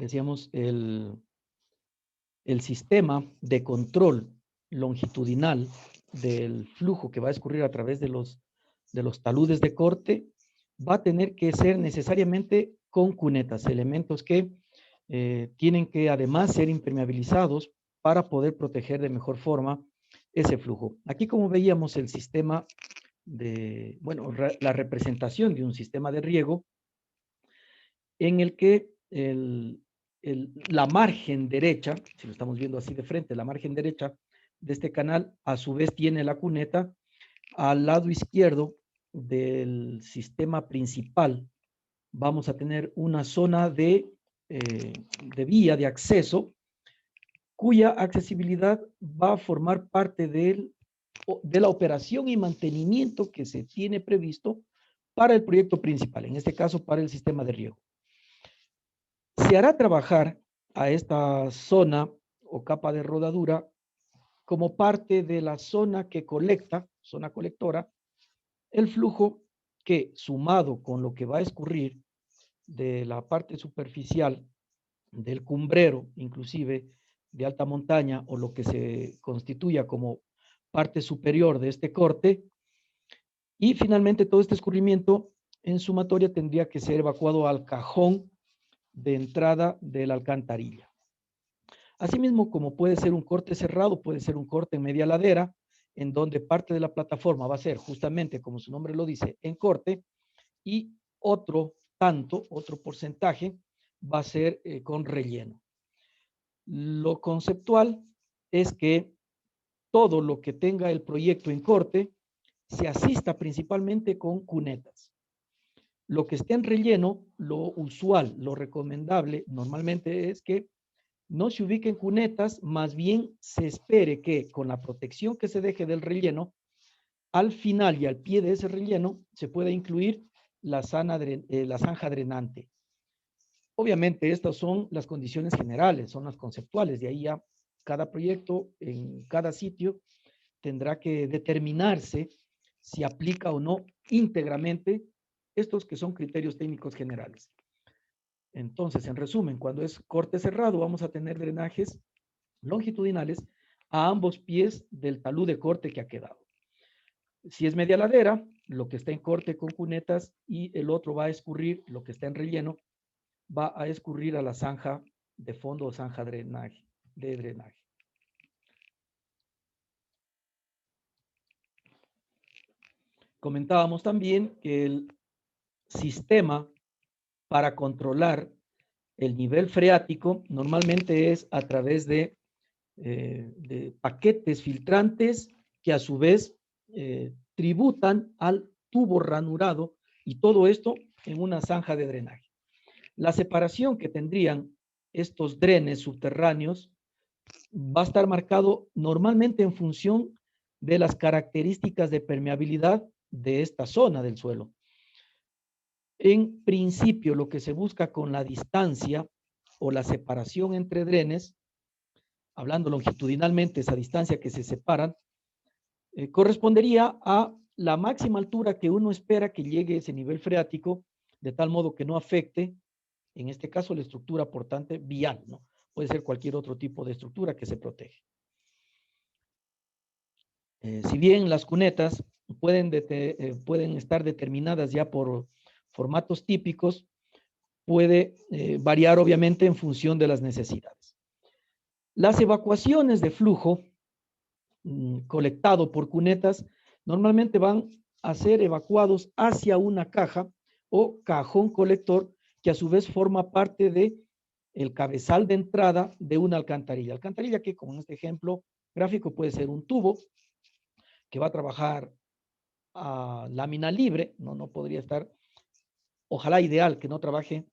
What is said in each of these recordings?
decíamos, el sistema de control longitudinal del flujo que va a escurrir a través de los taludes de corte va a tener que ser necesariamente con cunetas, elementos que tienen que además ser impermeabilizados para poder proteger de mejor forma ese flujo. Aquí, como veíamos, el sistema de, bueno, la representación de un sistema de riego en el que la margen derecha, si lo estamos viendo así de frente, la margen derecha de este canal, a su vez tiene la cuneta al lado izquierdo del sistema principal. Vamos a tener una zona de vía de acceso cuya accesibilidad va a formar parte de la operación y mantenimiento que se tiene previsto para el proyecto principal, en este caso para el sistema de riego. Se hará trabajar a esta zona o capa de rodadura como parte de la zona que colecta, zona colectora, el flujo que, sumado con lo que va a escurrir de la parte superficial del cumbrero, inclusive de alta montaña, o lo que se constituya como parte superior de este corte, y finalmente todo este escurrimiento en sumatoria tendría que ser evacuado al cajón de entrada de la alcantarilla. Asimismo, como puede ser un corte cerrado, puede ser un corte en media ladera, en donde parte de la plataforma va a ser justamente, como su nombre lo dice, en corte, y otro porcentaje, va a ser con relleno. Lo conceptual es que todo lo que tenga el proyecto en corte se asista principalmente con cunetas. Lo que esté en relleno, lo usual, lo recomendable normalmente es que no se ubiquen cunetas, más bien se espere que con la protección que se deje del relleno, al final y al pie de ese relleno se pueda incluir la zanja drenante. Obviamente estas son las condiciones generales, son las conceptuales, de ahí ya cada proyecto en cada sitio tendrá que determinarse si aplica o no íntegramente estos que son criterios técnicos generales. Entonces, en resumen, cuando es corte cerrado, vamos a tener drenajes longitudinales a ambos pies del talud de corte que ha quedado. Si es media ladera, lo que está en corte con cunetas y el otro va a escurrir, lo que está en relleno, va a escurrir a la zanja de fondo o zanja de drenaje. Comentábamos también que el sistema para controlar el nivel freático normalmente es a través de paquetes filtrantes que a su vez tributan al tubo ranurado, y todo esto en una zanja de drenaje. La separación que tendrían estos drenes subterráneos va a estar marcado normalmente en función de las características de permeabilidad de esta zona del suelo. En principio, lo que se busca con la distancia o la separación entre drenes, hablando longitudinalmente, esa distancia que se separan, correspondería a la máxima altura que uno espera que llegue ese nivel freático, de tal modo que no afecte, en este caso, la estructura portante vial, ¿no? Puede ser cualquier otro tipo de estructura que se protege. Si bien las cunetas pueden estar determinadas ya por formatos típicos, puede variar obviamente en función de las necesidades. Las evacuaciones de flujo colectado por cunetas normalmente van a ser evacuados hacia una caja o cajón colector que a su vez forma parte de el cabezal de entrada de una alcantarilla. Alcantarilla que, como en este ejemplo gráfico, puede ser un tubo que va a trabajar a lámina libre, no podría estar, ojalá ideal que no trabaje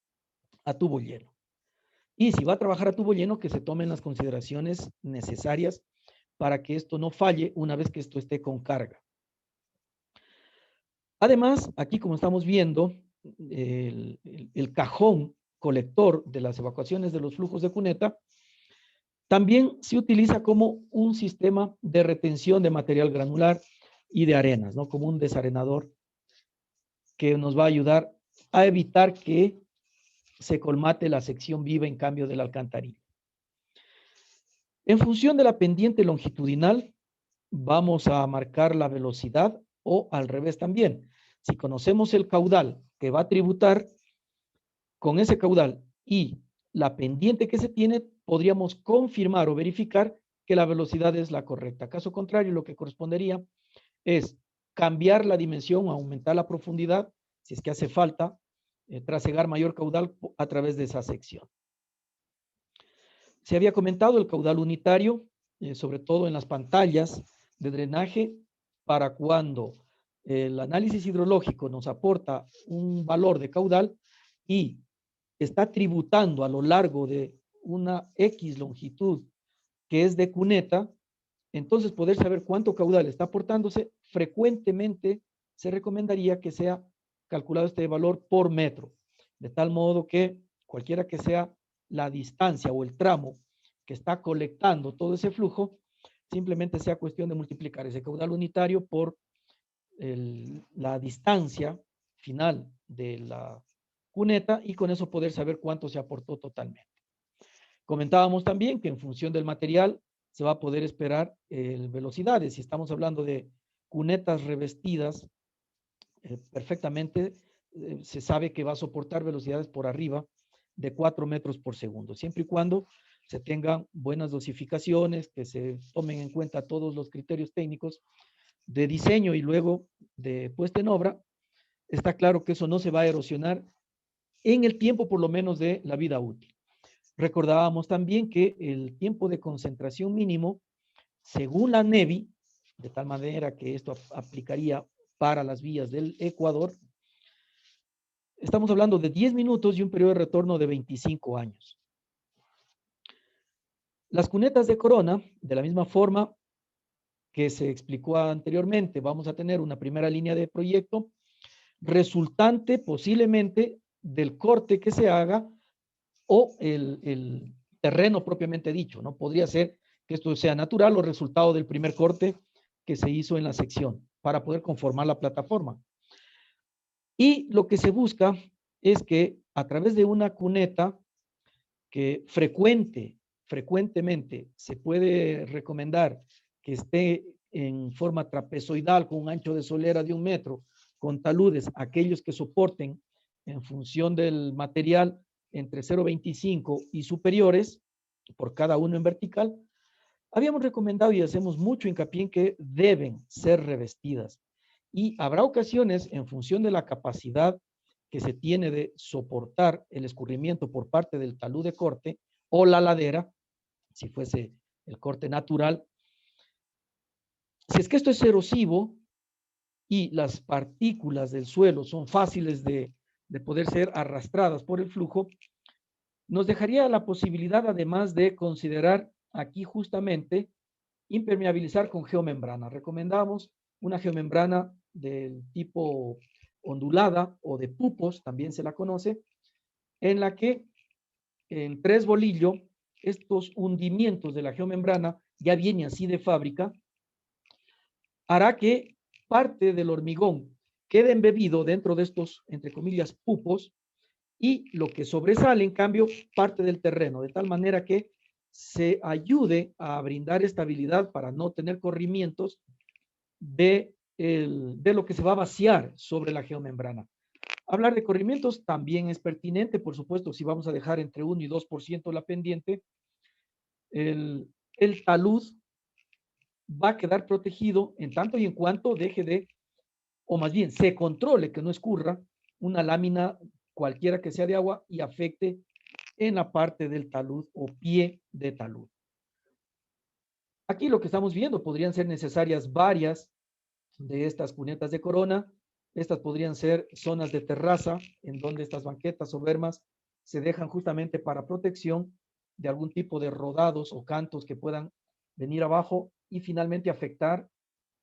a tubo lleno. Y si va a trabajar a tubo lleno, que se tomen las consideraciones necesarias para que esto no falle una vez que esto esté con carga. Además, aquí como estamos viendo, el cajón colector de las evacuaciones de los flujos de cuneta también se utiliza como un sistema de retención de material granular y de arenas, ¿no? Como un desarenador que nos va a ayudar a evitar que se colmate la sección viva en cambio de la alcantarilla. En función de la pendiente longitudinal, vamos a marcar la velocidad o al revés también. Si conocemos el caudal que va a tributar, con ese caudal y la pendiente que se tiene, podríamos confirmar o verificar que la velocidad es la correcta. Caso contrario, lo que correspondería es cambiar la dimensión o aumentar la profundidad, si es que hace falta, trasegar mayor caudal a través de esa sección. Se había comentado el caudal unitario, sobre todo en las pantallas de drenaje, para cuando el análisis hidrológico nos aporta un valor de caudal y está tributando a lo largo de una X longitud que es de cuneta, entonces poder saber cuánto caudal está aportándose, frecuentemente se recomendaría que sea calculado este valor por metro, de tal modo que cualquiera que sea la distancia o el tramo que está colectando todo ese flujo, simplemente sea cuestión de multiplicar ese caudal unitario por la distancia final de la cuneta y con eso poder saber cuánto se aportó totalmente. Comentábamos también que en función del material se va a poder esperar velocidades. Si estamos hablando de cunetas revestidas, perfectamente se sabe que va a soportar velocidades por arriba de 4 metros por segundo, siempre y cuando se tengan buenas dosificaciones, que se tomen en cuenta todos los criterios técnicos de diseño y luego de puesta en obra. Está claro que eso no se va a erosionar en el tiempo por lo menos de la vida útil. Recordábamos también que el tiempo de concentración mínimo, según la NEVI, de tal manera que esto aplicaría para las vías del Ecuador, estamos hablando de 10 minutos y un periodo de retorno de 25 años. Las cunetas de corona, de la misma forma que se explicó anteriormente, vamos a tener una primera línea de proyecto resultante posiblemente del corte que se haga o el terreno propiamente dicho, ¿no? Podría ser que esto sea natural o resultado del primer corte que se hizo en la sección para poder conformar la plataforma. Y lo que se busca es que a través de una cuneta que frecuentemente se puede recomendar que esté en forma trapezoidal con un ancho de solera de 1 metro, con taludes, aquellos que soporten en función del material entre 0,25 y superiores, por cada uno en vertical, habíamos recomendado y hacemos mucho hincapié en que deben ser revestidas. Y habrá ocasiones, en función de la capacidad que se tiene de soportar el escurrimiento por parte del talud de corte o la ladera, si fuese el corte natural, si es que esto es erosivo y las partículas del suelo son fáciles de poder ser arrastradas por el flujo, nos dejaría la posibilidad además de considerar aquí justamente impermeabilizar con geomembrana. Recomendamos una geomembrana del tipo ondulada o de pupos, también se la conoce, en la que en 3 bolillos estos hundimientos de la geomembrana ya viene así de fábrica, hará que parte del hormigón quede embebido dentro de estos, entre comillas, pupos, y lo que sobresale, en cambio, parte del terreno, de tal manera que se ayude a brindar estabilidad para no tener corrimientos de lo que se va a vaciar sobre la geomembrana. Hablar de corrimientos también es pertinente, por supuesto, si vamos a dejar entre 1 y 2% la pendiente, el talud va a quedar protegido en tanto y en cuanto deje de, o más bien se controle que no escurra una lámina cualquiera que sea de agua y afecte en la parte del talud o pie de talud. Aquí lo que estamos viendo, podrían ser necesarias varias de estas cunetas de corona. Estas podrían ser zonas de terraza en donde estas banquetas o bermas se dejan justamente para protección de algún tipo de rodados o cantos que puedan venir abajo y finalmente afectar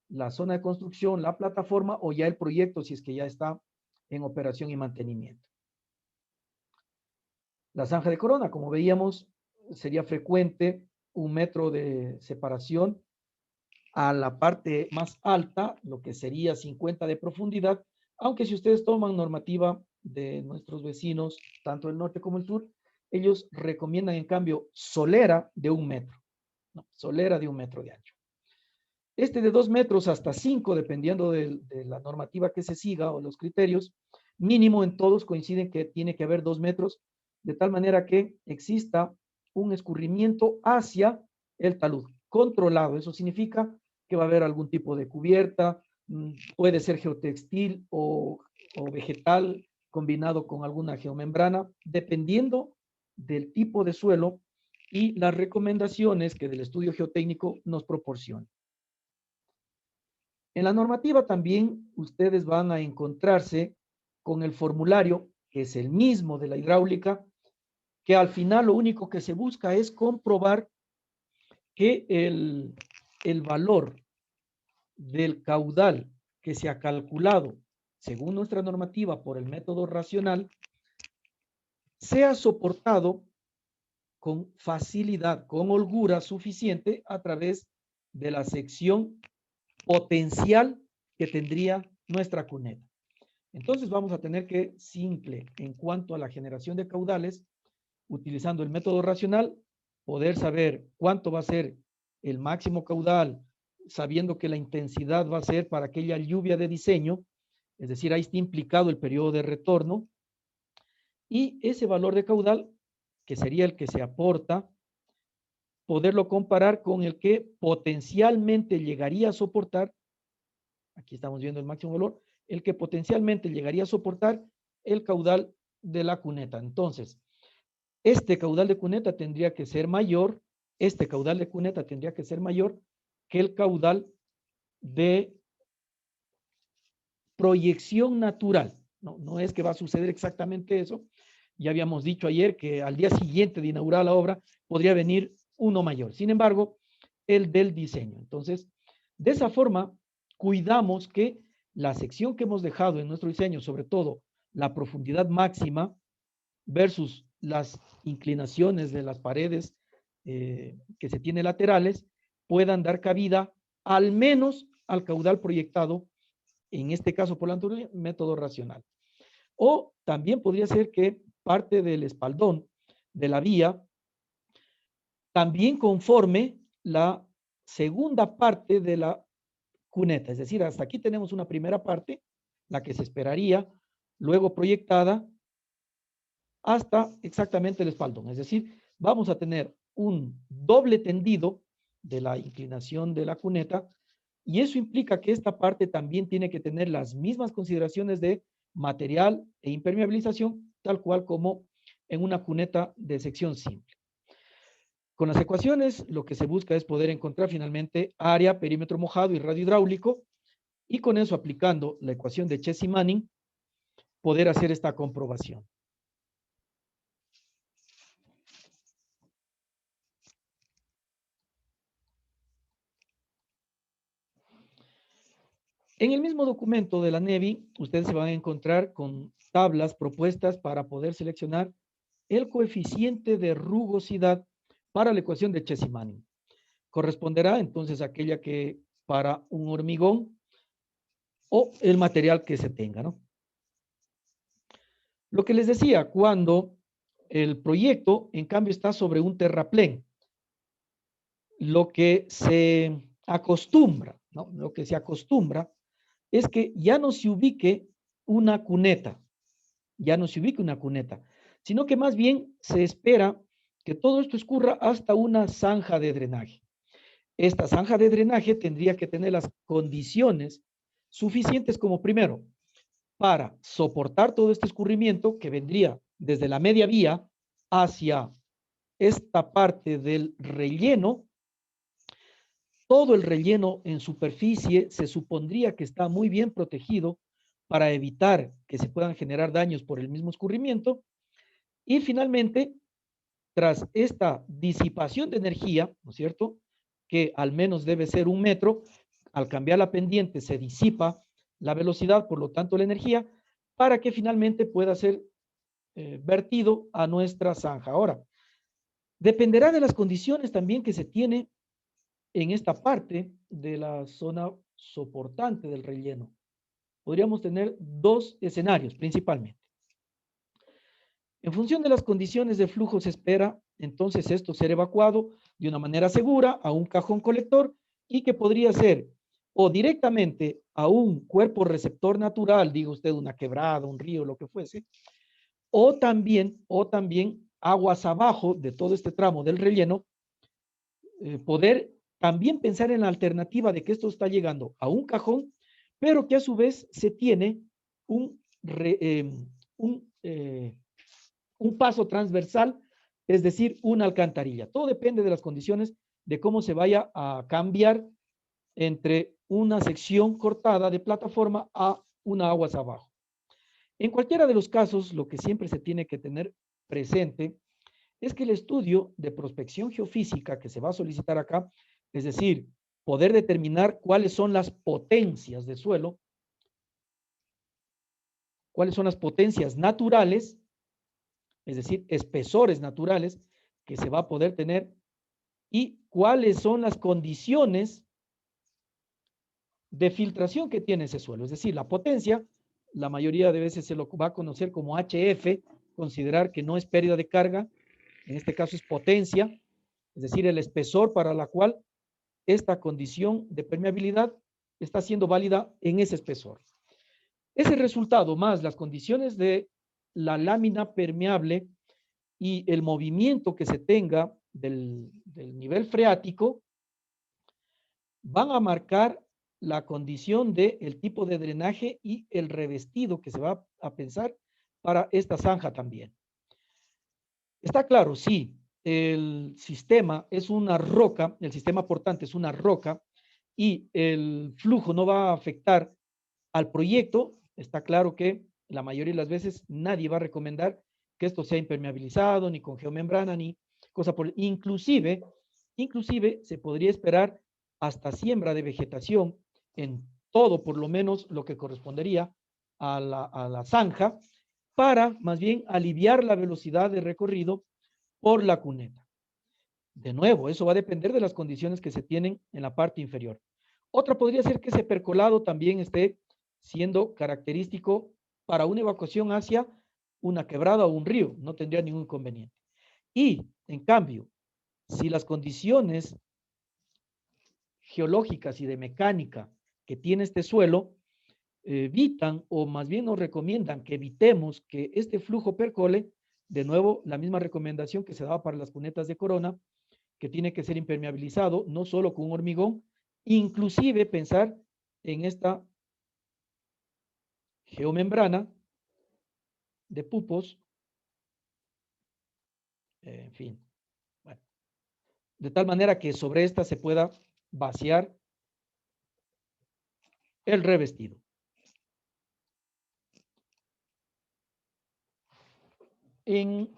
la zona de construcción, la plataforma o ya el proyecto si es que ya está en operación y mantenimiento. La zanja de corona, como veíamos, sería frecuente 1 metro de separación a la parte más alta, lo que sería 50 de profundidad, aunque si ustedes toman normativa de nuestros vecinos, tanto el norte como el sur, ellos recomiendan en cambio solera de 1 metro, ¿no? Solera de 1 metro de ancho. Este de 2 metros hasta 5, dependiendo de la normativa que se siga o los criterios, mínimo en todos coinciden que tiene que haber 2 metros, de tal manera que exista un escurrimiento hacia el talud, controlado. Eso significa que va a haber algún tipo de cubierta, puede ser geotextil o vegetal combinado con alguna geomembrana, dependiendo del tipo de suelo y las recomendaciones que del estudio geotécnico nos proporciona. En la normativa también ustedes van a encontrarse con el formulario, que es el mismo de la hidráulica, que al final lo único que se busca es comprobar que el valor del caudal que se ha calculado según nuestra normativa por el método racional sea soportado con facilidad, con holgura suficiente a través de la sección potencial que tendría nuestra cuneta. Entonces vamos a tener que, simple, en cuanto a la generación de caudales, utilizando el método racional, poder saber cuánto va a ser el máximo caudal, sabiendo que la intensidad va a ser para aquella lluvia de diseño, es decir, ahí está implicado el periodo de retorno, y ese valor de caudal, que sería el que se aporta, poderlo comparar con el que potencialmente llegaría a soportar, aquí estamos viendo el máximo valor, el que potencialmente llegaría a soportar el caudal de la cuneta. Entonces, este caudal de cuneta tendría que ser mayor, este caudal de cuneta tendría que ser mayor que el caudal de proyección natural. No es que va a suceder exactamente eso. Ya habíamos dicho ayer que al día siguiente de inaugurar la obra podría venir uno mayor. Sin embargo, el del diseño. Entonces, de esa forma, cuidamos que la sección que hemos dejado en nuestro diseño, sobre todo la profundidad máxima versus las inclinaciones de las paredes que se tiene laterales, puedan dar cabida al menos al caudal proyectado, en este caso por el método racional. O también podría ser que parte del espaldón de la vía también conforme la segunda parte de la cuneta. Es decir, hasta aquí tenemos una primera parte, la que se esperaría, luego proyectada hasta exactamente el espaldón. Es decir, vamos a tener un doble tendido de la inclinación de la cuneta y eso implica que esta parte también tiene que tener las mismas consideraciones de material e impermeabilización, tal cual como en una cuneta de sección simple. Con las ecuaciones, lo que se busca es poder encontrar finalmente área, perímetro mojado y radio hidráulico, y con eso, aplicando la ecuación de Chess-Manning, poder hacer esta comprobación. En el mismo documento de la NEVI, ustedes se van a encontrar con tablas propuestas para poder seleccionar el coeficiente de rugosidad para la ecuación de Chess-Manning. Corresponderá entonces a aquella que para un hormigón o el material que se tenga, ¿no? Lo que les decía, cuando el proyecto, en cambio, está sobre un terraplén, lo que se acostumbra, ¿no? Lo que se acostumbra es que ya no se ubique una cuneta, sino que más bien se espera que todo esto escurra hasta una zanja de drenaje. Esta zanja de drenaje tendría que tener las condiciones suficientes como primero, para soportar todo este escurrimiento que vendría desde la media vía hacia esta parte del relleno. Todo el relleno en superficie se supondría que está muy bien protegido para evitar que se puedan generar daños por el mismo escurrimiento. Y finalmente, tras esta disipación de energía, ¿no es cierto?, que al menos debe ser 1 metro, al cambiar la pendiente se disipa la velocidad, por lo tanto la energía, para que finalmente pueda ser vertido a nuestra zanja. Ahora, dependerá de las condiciones también que se tiene en esta parte de la zona soportante del relleno. Podríamos tener dos escenarios principalmente. En función de las condiciones de flujo se espera entonces esto ser evacuado de una manera segura a un cajón colector y que podría ser o directamente a un cuerpo receptor natural, diga usted una quebrada, un río, lo que fuese, o también aguas abajo de todo este tramo del relleno, poder también pensar en la alternativa de que esto está llegando a un cajón, pero que a su vez se tiene un, un, un paso transversal, es decir, una alcantarilla. Todo depende de las condiciones de cómo se vaya a cambiar entre una sección cortada de plataforma a una aguas abajo. En cualquiera de los casos, lo que siempre se tiene que tener presente es que el estudio de prospección geofísica que se va a solicitar acá, es decir, poder determinar cuáles son las potencias de suelo, cuáles son las potencias naturales, es decir, espesores naturales que se va a poder tener y cuáles son las condiciones de filtración que tiene ese suelo. Es decir, la potencia, la mayoría de veces se lo va a conocer como HF, considerar que no es pérdida de carga, en este caso es potencia, es decir, el espesor para la cual esta condición de permeabilidad está siendo válida en ese espesor. Ese resultado más las condiciones de la lámina permeable y el movimiento que se tenga del nivel freático van a marcar la condición del tipo de drenaje y el revestido que se va a pensar para esta zanja también. Está claro, sí, el sistema es una roca, el sistema portante es una roca y el flujo no va a afectar al proyecto. Está claro que la mayoría de las veces nadie va a recomendar que esto sea impermeabilizado, ni con geomembrana, ni cosa por... Inclusive se podría esperar hasta siembra de vegetación en todo, por lo menos lo que correspondería a la zanja, para más bien aliviar la velocidad de recorrido por la cuneta. De nuevo, eso va a depender de las condiciones que se tienen en la parte inferior. Otra podría ser que ese percolado también esté siendo característico para una evacuación hacia una quebrada o un río, no tendría ningún inconveniente. Y, en cambio, si las condiciones geológicas y de mecánica que tiene este suelo evitan o más bien nos recomiendan que evitemos que este flujo percole, de nuevo, la misma recomendación que se daba para las cunetas de corona, que tiene que ser impermeabilizado, no solo con un hormigón, inclusive pensar en esta geomembrana de pupos, en fin, bueno, de tal manera que sobre esta se pueda vaciar el revestido. En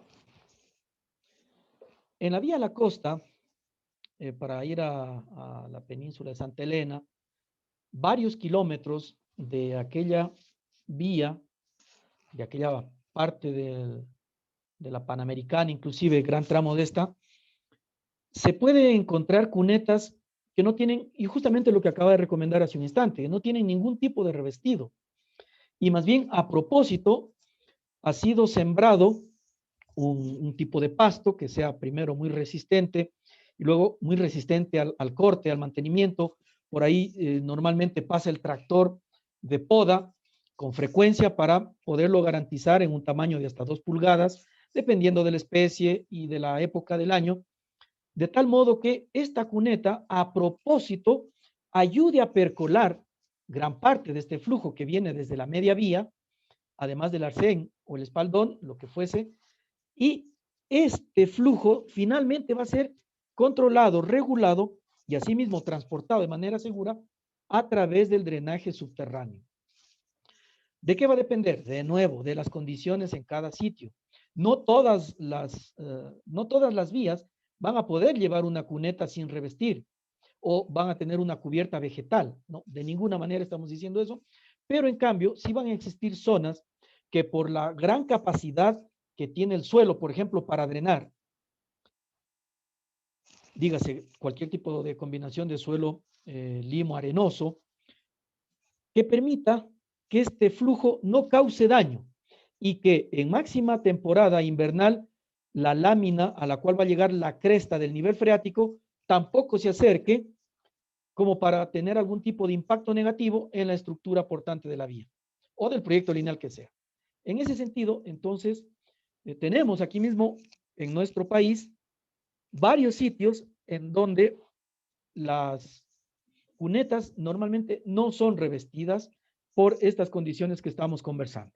la vía a la costa, para ir a la península de Santa Elena, varios kilómetros de aquella vía, de aquella parte de la Panamericana, inclusive gran tramo de esta, se puede encontrar cunetas que no tienen, y justamente lo que acaba de recomendar hace un instante, que no tienen ningún tipo de revestido. Y más bien, a propósito, ha sido sembrado un tipo de pasto que sea primero muy resistente y luego muy resistente al corte, al mantenimiento. Por ahí normalmente pasa el tractor de poda con frecuencia para poderlo garantizar en un tamaño de hasta 2 pulgadas, dependiendo de la especie y de la época del año, de tal modo que esta cuneta, a propósito, ayude a percolar gran parte de este flujo que viene desde la media vía, además del arcén o el espaldón, lo que fuese, y este flujo finalmente va a ser controlado, regulado y asimismo transportado de manera segura a través del drenaje subterráneo. ¿De qué va a depender? De nuevo, de las condiciones en cada sitio. No todas las vías van a poder llevar una cuneta sin revestir o van a tener una cubierta vegetal. No, de ninguna manera estamos diciendo eso, pero en cambio sí van a existir zonas que por la gran capacidad que tiene el suelo, por ejemplo, para drenar, dígase cualquier tipo de combinación de suelo limo arenoso, que permita que este flujo no cause daño y que en máxima temporada invernal la lámina a la cual va a llegar la cresta del nivel freático tampoco se acerque como para tener algún tipo de impacto negativo en la estructura portante de la vía o del proyecto lineal que sea. En ese sentido, entonces, tenemos aquí mismo en nuestro país varios sitios en donde las cunetas normalmente no son revestidas por estas condiciones que estamos conversando.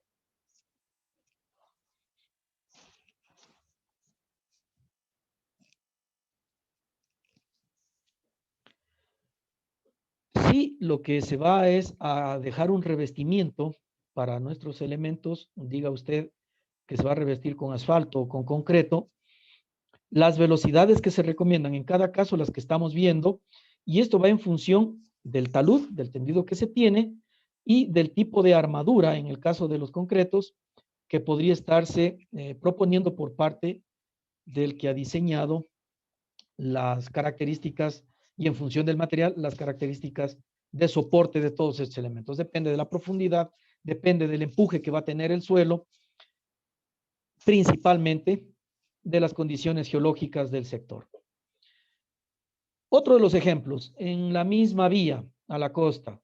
Sí, lo que se va es a dejar un revestimiento para nuestros elementos, diga usted que se va a revestir con asfalto o con concreto, las velocidades que se recomiendan en cada caso, las que estamos viendo, y esto va en función del talud, del tendido que se tiene, y del tipo de armadura, en el caso de los concretos, que podría estarse proponiendo por parte del que ha diseñado las características y en función del material, las características de soporte de todos estos elementos. Depende de la profundidad, depende del empuje que va a tener el suelo, principalmente de las condiciones geológicas del sector. Otro de los ejemplos, en la misma vía a la costa,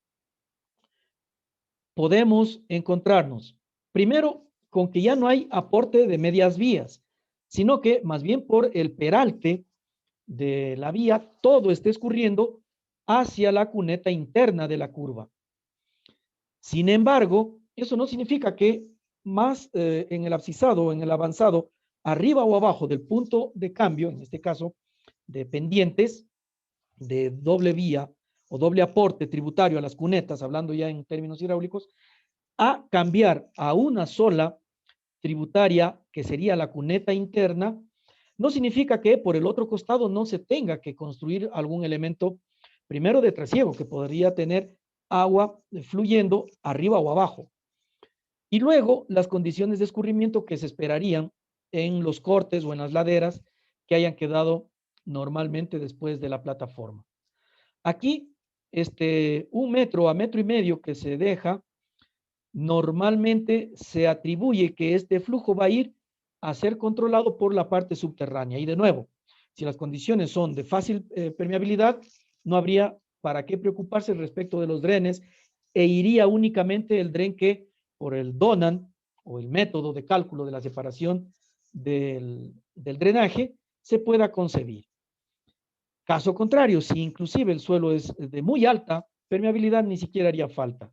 podemos encontrarnos primero con que ya no hay aporte de medias vías, sino que más bien por el peralte de la vía, todo está escurriendo hacia la cuneta interna de la curva. Sin embargo, eso no significa que más en el abscisado o en el avanzado, arriba o abajo del punto de cambio, en este caso, de pendientes de doble vía o doble aporte tributario a las cunetas, hablando ya en términos hidráulicos, a cambiar a una sola tributaria, que sería la cuneta interna, no significa que por el otro costado no se tenga que construir algún elemento, primero de trasiego, que podría tener agua fluyendo arriba o abajo. Y luego las condiciones de escurrimiento que se esperarían en los cortes o en las laderas que hayan quedado normalmente después de la plataforma. Aquí, 1 metro a 1,5 metros que se deja, normalmente se atribuye que este flujo va a ir a ser controlado por la parte subterránea. Y de nuevo, si las condiciones son de fácil permeabilidad, no habría para qué preocuparse respecto de los drenes e iría únicamente el dren que por el DONAN o el método de cálculo de la separación del drenaje se pueda concebir. Caso contrario, si inclusive el suelo es de muy alta permeabilidad, ni siquiera haría falta.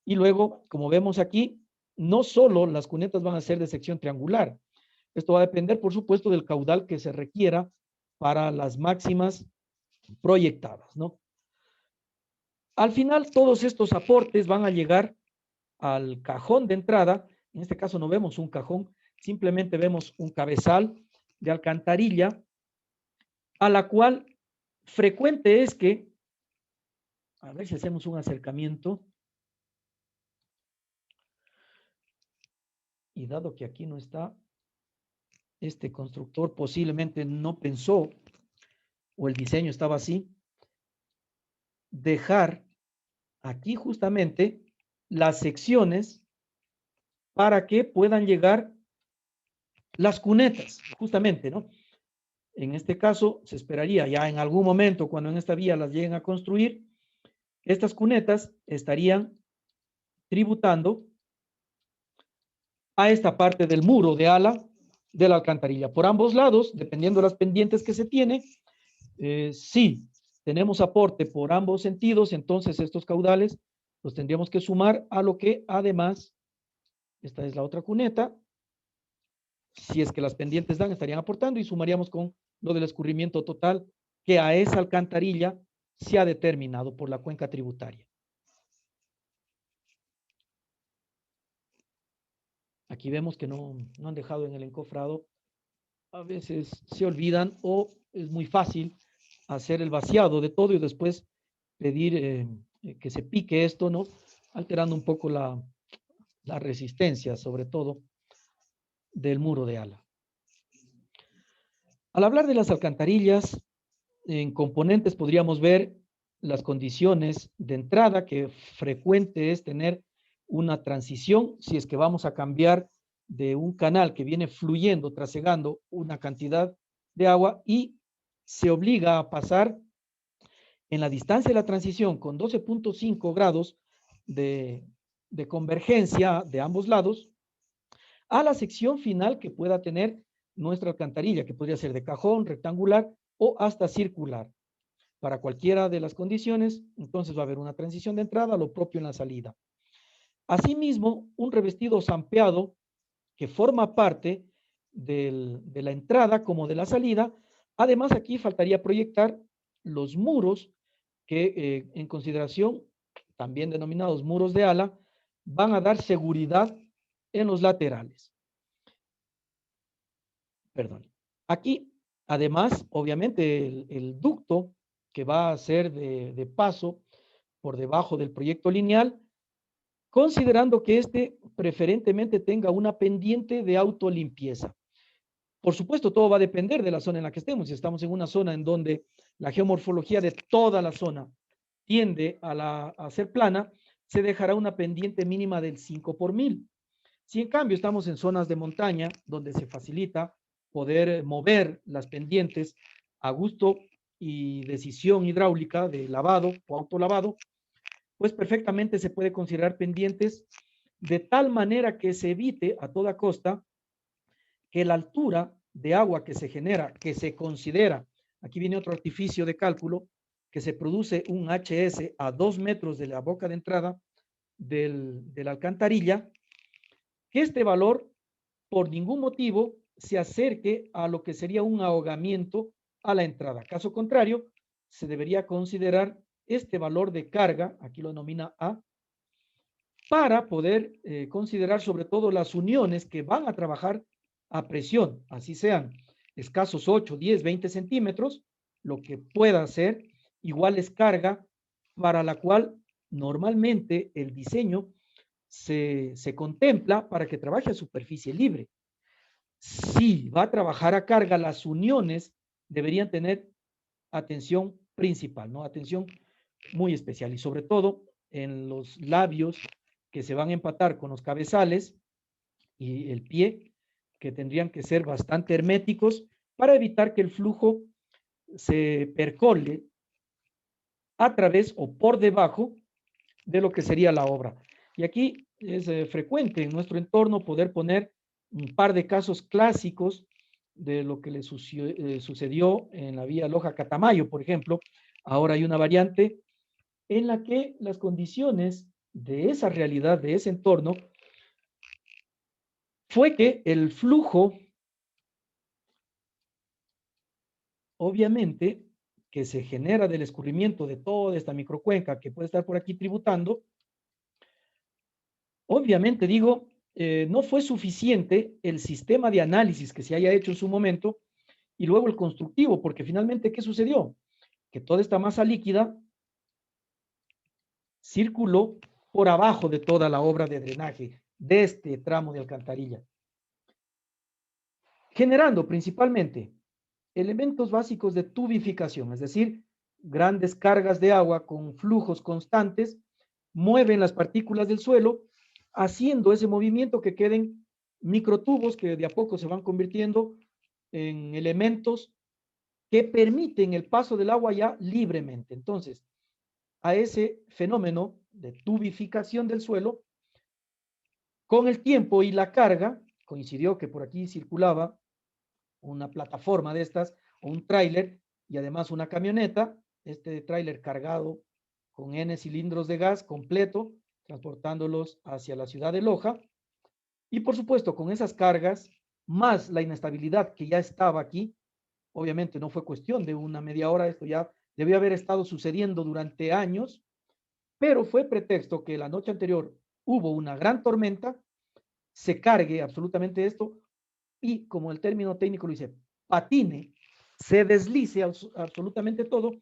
Y luego, como vemos aquí, no solo las cunetas van a ser de sección triangular. Esto va a depender, por supuesto, del caudal que se requiera para las máximas proyectadas, ¿no? Al final, todos estos aportes van a llegar al cajón de entrada. En este caso no vemos un cajón, simplemente vemos un cabezal de alcantarilla, a la cual frecuente es que, a ver si hacemos un acercamiento, y dado que aquí no está, este constructor posiblemente no pensó, o el diseño estaba así, dejar aquí justamente las secciones para que puedan llegar las cunetas, justamente, ¿no? En este caso, se esperaría ya en algún momento, cuando en esta vía las lleguen a construir, estas cunetas estarían tributando a esta parte del muro de ala de la alcantarilla. Por ambos lados, dependiendo de las pendientes que se tiene, si tenemos aporte por ambos sentidos, entonces estos caudales los tendríamos que sumar a lo que además, esta es la otra cuneta, si es que las pendientes dan, estarían aportando y sumaríamos con lo del escurrimiento total que a esa alcantarilla se ha determinado por la cuenca tributaria. Aquí vemos que no han dejado en el encofrado. A veces se olvidan o es muy fácil hacer el vaciado de todo y después pedir que se pique esto, ¿no? Alterando un poco la resistencia, sobre todo, del muro de ala. Al hablar de las alcantarillas, en componentes podríamos ver las condiciones de entrada, que frecuente es tener una transición, si es que vamos a cambiar de un canal que viene fluyendo, trasegando una cantidad de agua y se obliga a pasar en la distancia de la transición con 12.5 grados de convergencia de ambos lados a la sección final que pueda tener nuestra alcantarilla, que podría ser de cajón, rectangular o hasta circular. Para cualquiera de las condiciones, entonces va a haber una transición de entrada, lo propio en la salida. Asimismo, un revestido zampeado que forma parte de la entrada como de la salida. Además, aquí faltaría proyectar los muros que en consideración, también denominados muros de ala, van a dar seguridad en los laterales. Perdón. Aquí, además, obviamente, el ducto que va a ser de paso por debajo del proyecto lineal, considerando que este preferentemente tenga una pendiente de autolimpieza. Por supuesto, todo va a depender de la zona en la que estemos. Si estamos en una zona en donde la geomorfología de toda la zona tiende a ser plana, se dejará una pendiente mínima del 5 por 1000. Si en cambio estamos en zonas de montaña, donde se facilita poder mover las pendientes a gusto y decisión hidráulica de lavado o autolavado, pues perfectamente se puede considerar pendientes de tal manera que se evite a toda costa que la altura de agua que se genera, que se considera, aquí viene otro artificio de cálculo, que se produce un HS a 2 metros de la boca de entrada de la alcantarilla, que este valor por ningún motivo se acerque a lo que sería un ahogamiento a la entrada. Caso contrario, se debería considerar este valor de carga, aquí lo denomina A, para poder considerar sobre todo las uniones que van a trabajar a presión, así sean escasos 8, 10, 20 centímetros, lo que pueda ser igual es carga para la cual normalmente el diseño se contempla para que trabaje a superficie libre. Si va a trabajar a carga, las uniones deberían tener atención principal, ¿no? Atención muy especial y sobre todo en los labios que se van a empatar con los cabezales y el pie, que tendrían que ser bastante herméticos para evitar que el flujo se percole a través o por debajo de lo que sería la obra. Y aquí es frecuente en nuestro entorno poder poner un par de casos clásicos de lo que le sucedió en la vía Loja-Catamayo, por ejemplo. Ahora hay una variante en la que las condiciones de esa realidad, de ese entorno, fue que el flujo, obviamente, que se genera del escurrimiento de toda esta microcuenca que puede estar por aquí tributando, obviamente digo, no fue suficiente el sistema de análisis que se haya hecho en su momento y luego el constructivo, porque finalmente, ¿qué sucedió? Que toda esta masa líquida circuló por abajo de toda la obra de drenaje de este tramo de alcantarilla, generando principalmente elementos básicos de tubificación, es decir, grandes cargas de agua con flujos constantes mueven las partículas del suelo, haciendo ese movimiento que queden microtubos que de a poco se van convirtiendo en elementos que permiten el paso del agua ya libremente. Entonces, a ese fenómeno de tubificación del suelo, con el tiempo y la carga, coincidió que por aquí circulaba una plataforma de estas o un tráiler y además una camioneta, este tráiler cargado con N cilindros de gas completo, transportándolos hacia la ciudad de Loja. Y por supuesto, con esas cargas, más la inestabilidad que ya estaba aquí, obviamente no fue cuestión de una media hora, esto ya debió haber estado sucediendo durante años, pero fue pretexto que la noche anterior hubo una gran tormenta, se cargue absolutamente esto y como el término técnico lo dice, patine, se deslice absolutamente todo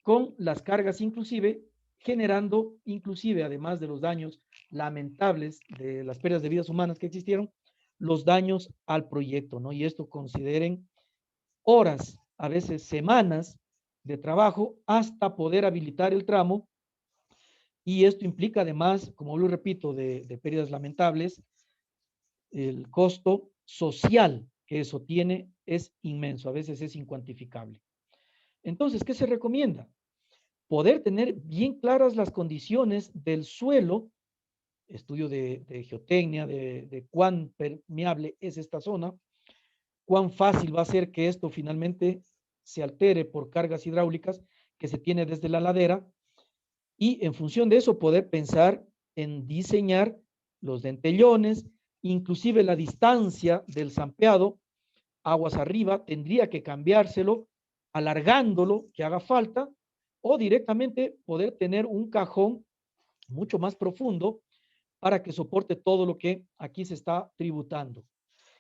con las cargas inclusive, generando inclusive, además de los daños lamentables de las pérdidas de vidas humanas que existieron, los daños al proyecto, ¿no? Y esto consideren horas, a veces semanas de trabajo hasta poder habilitar el tramo. Y esto implica además, como lo repito, de pérdidas lamentables, el costo social que eso tiene es inmenso, a veces es incuantificable. Entonces, ¿qué se recomienda? Poder tener bien claras las condiciones del suelo, estudio de geotecnia, de cuán permeable es esta zona, cuán fácil va a ser que esto finalmente se altere por cargas hidráulicas que se tiene desde la ladera, y en función de eso poder pensar en diseñar los dentellones, inclusive la distancia del zampeado, aguas arriba, tendría que cambiárselo, alargándolo, que haga falta, o directamente poder tener un cajón mucho más profundo para que soporte todo lo que aquí se está tributando.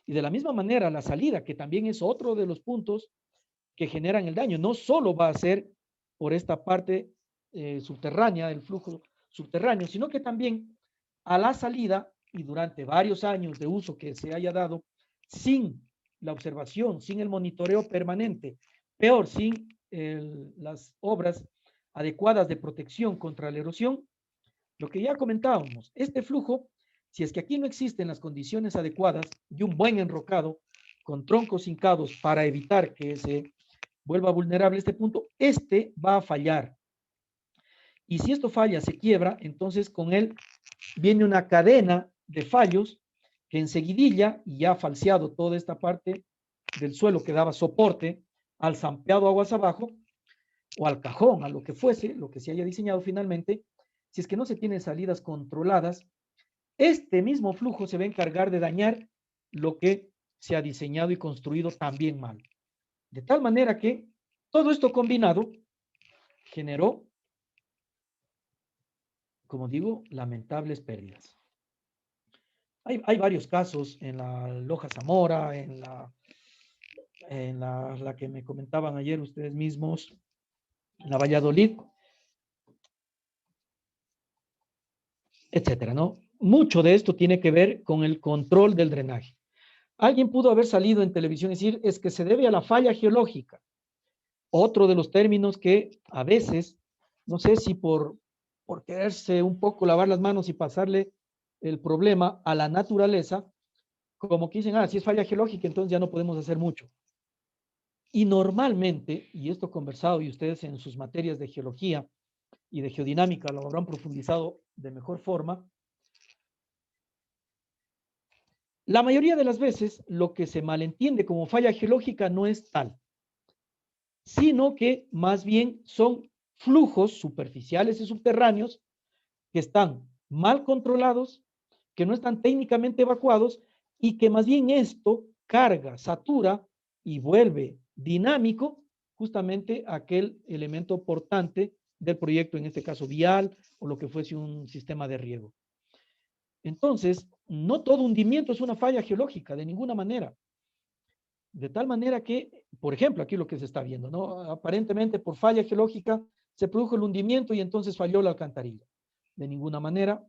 Y de la misma manera, la salida, que también es otro de los puntos que generan el daño, no solo va a ser por esta parte subterránea, el flujo subterráneo, sino que también a la salida y durante varios años de uso que se haya dado sin la observación, sin el monitoreo permanente, peor, sin las obras adecuadas de protección contra la erosión, lo que ya comentábamos, este flujo, si es que aquí no existen las condiciones adecuadas y un buen enrocado con troncos hincados para evitar que se vuelva vulnerable este punto, este va a fallar. Y si esto falla, se quiebra, entonces con él viene una cadena de fallos que enseguidilla, y ya falseado toda esta parte del suelo que daba soporte al zampeado aguas abajo, o al cajón, a lo que fuese, lo que se haya diseñado finalmente, si es que no se tienen salidas controladas, este mismo flujo se va a encargar de dañar lo que se ha diseñado y construido también mal. De tal manera que todo esto combinado generó, como digo, lamentables pérdidas. Hay varios casos en la Loja Zamora, la que me comentaban ayer ustedes mismos, en la Valladolid, etcétera, ¿no? Mucho de esto tiene que ver con el control del drenaje. Alguien pudo haber salido en televisión y decir, es que se debe a la falla geológica. Otro de los términos que a veces, no sé si por quererse un poco lavar las manos y pasarle el problema a la naturaleza, como que dicen, si es falla geológica, entonces ya no podemos hacer mucho. Y normalmente, y esto conversado y ustedes en sus materias de geología y de geodinámica lo habrán profundizado de mejor forma, la mayoría de las veces lo que se malentiende como falla geológica no es tal, sino que más bien son flujos superficiales y subterráneos que están mal controlados, que no están técnicamente evacuados y que más bien esto carga, satura y vuelve dinámico justamente aquel elemento portante del proyecto, en este caso vial o lo que fuese un sistema de riego. Entonces, no todo hundimiento es una falla geológica, de ninguna manera. De tal manera que, por ejemplo, aquí lo que se está viendo, ¿no? Aparentemente por falla geológica se produjo el hundimiento y entonces falló la alcantarilla. De ninguna manera,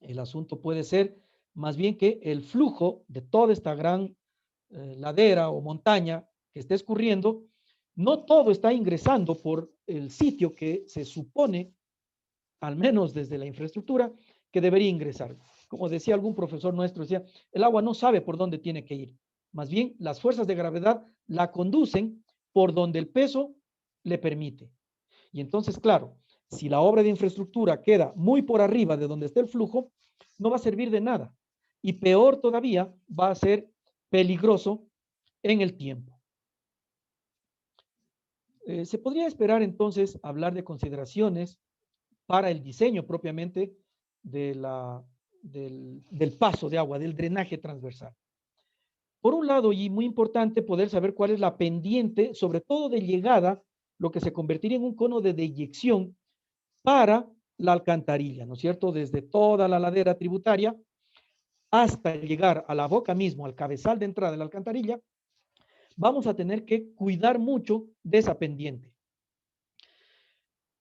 el asunto puede ser más bien que el flujo de toda esta gran ladera o montaña que está escurriendo, no todo está ingresando por el sitio que se supone, al menos desde la infraestructura, que debería ingresar. Como decía algún profesor nuestro, decía, el agua no sabe por dónde tiene que ir. Más bien, las fuerzas de gravedad la conducen por donde el peso le permite. Y entonces, claro, si la obra de infraestructura queda muy por arriba de donde está el flujo, no va a servir de nada. Y peor todavía, va a ser peligroso en el tiempo. Se podría esperar entonces hablar de consideraciones para el diseño propiamente del paso de agua, del drenaje transversal. Por un lado, y muy importante, poder saber cuál es la pendiente, sobre todo de llegada, lo que se convertiría en un cono de deyección para la alcantarilla, ¿no es cierto? Desde toda la ladera tributaria hasta llegar a la boca mismo, al cabezal de entrada de la alcantarilla, vamos a tener que cuidar mucho de esa pendiente.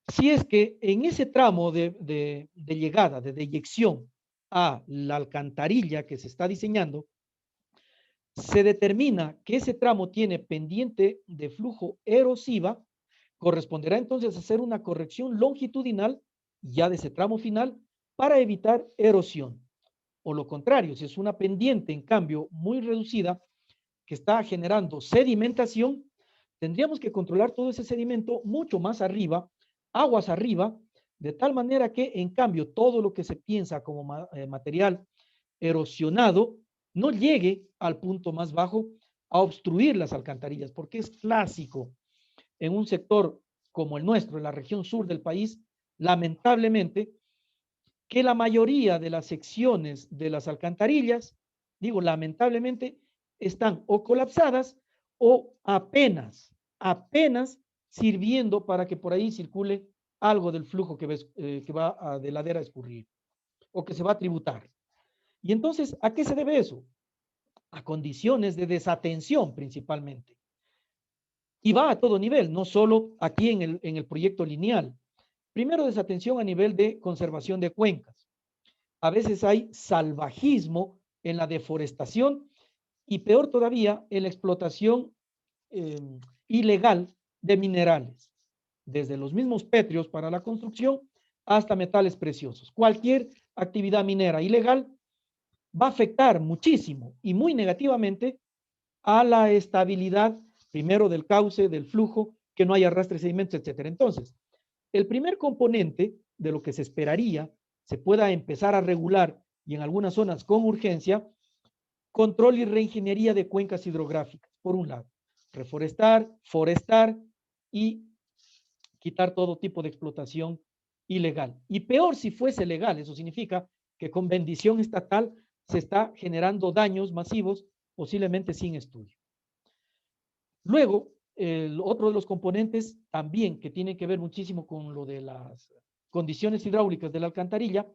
Si es que en ese tramo de llegada, de deyección a la alcantarilla que se está diseñando, se determina que ese tramo tiene pendiente de flujo erosiva, corresponderá entonces hacer una corrección longitudinal ya de ese tramo final para evitar erosión. O lo contrario, si es una pendiente, en cambio, muy reducida, que está generando sedimentación, tendríamos que controlar todo ese sedimento mucho más arriba, aguas arriba, de tal manera que, en cambio, todo lo que se piensa como material erosionado no llegue al punto más bajo a obstruir las alcantarillas, porque es clásico en un sector como el nuestro, en la región sur del país, lamentablemente, que la mayoría de las secciones de las alcantarillas, digo lamentablemente, están o colapsadas o apenas sirviendo para que por ahí circule algo del flujo que va de ladera a escurrir o que se va a tributar. Y entonces, ¿a qué se debe eso? A condiciones de desatención principalmente. Y va a todo nivel, no solo aquí en el proyecto lineal. Primero, desatención a nivel de conservación de cuencas. A veces hay salvajismo en la deforestación y peor todavía en la explotación ilegal de minerales, desde los mismos pétreos para la construcción hasta metales preciosos. Cualquier actividad minera ilegal va a afectar muchísimo y muy negativamente a la estabilidad, primero del cauce, del flujo, que no haya arrastre de sedimentos, etcétera. Entonces, el primer componente de lo que se esperaría se pueda empezar a regular y en algunas zonas con urgencia, control y reingeniería de cuencas hidrográficas, por un lado, reforestar, forestar y quitar todo tipo de explotación ilegal. Y peor si fuese legal, eso significa que con bendición estatal se está generando daños masivos, posiblemente sin estudio. Luego, otro de los componentes también que tiene que ver muchísimo con lo de las condiciones hidráulicas de la alcantarilla,